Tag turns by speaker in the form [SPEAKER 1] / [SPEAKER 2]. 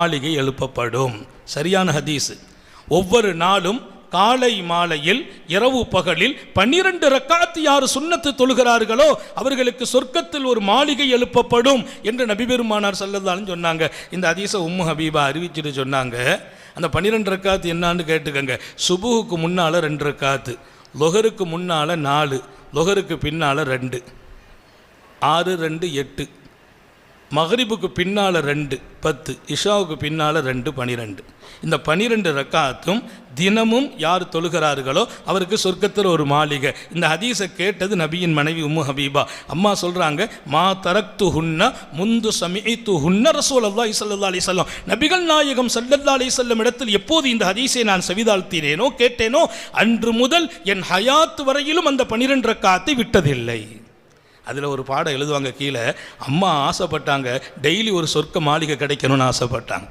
[SPEAKER 1] மாளிகை எழுப்பப்படும். சரியான ஹதீஸ். ஒவ்வொரு நாளும் காலை மாலையில் இரவு பகலில் 12 ரக்காத் யார் சுன்னத்து தொழுகிறார்களோ அவர்களுக்கு சொர்க்கத்தில் ஒரு மாளிகை எழுப்பப்படும் என்று நபி பெருமானார் ஸல்லல்லாஹு அலைஹி சொன்னாங்க. இந்த ஹதீஸை உம்மு ஹபீபா அறிவிச்சுட்டு சொன்னாங்க. அந்த 12 ரக்காத் என்னன்னு கேட்டுக்கங்க. சுபுஹுக்கு முன்னால் 2 ரக்காத்து, லொஹருக்கு முன்னால் 4, லொஹருக்கு பின்னால் 2, 6 2 8, மகரிபுக்கு பின்னால் 2 10, இஷாவுக்கு பின்னால் 2 12. இந்த 12 ரக்காத்தும் தினமும் யார் தொழுகிறார்களோ அவருக்கு சொர்க்கத்தில் ஒரு மாளிகை. இந்த ஹதீஸை கேட்டது நபியின் மனைவி உம்மு ஹபீபா. அம்மா சொல்கிறாங்க, மா தரக்து ஹுன்ன முந்து சமிஇத்து ஹுன்ன ரசூலுல்லாஹி ஸல்லல்லாஹு அலைஹி வஸல்லம், நபிகள் நாயகம் ஸல்லல்லாஹு அலைஹி வஸல்லம் இடத்தில் எப்போது இந்த ஹதீஸை நான் செவிதாழ்த்தினேனோ கேட்டேனோ அன்று முதல் என் ஹயாத் வரையிலும் அந்த 12 ரக்காத்தை விட்டதில்லை. அதில் ஒரு பாடம் எழுதுவாங்க கீழே, அம்மா ஆசைப்பட்டாங்க டெய்லி ஒரு சொர்க்க மாளிகை கிடைக்கணும்னு ஆசைப்பட்டாங்க.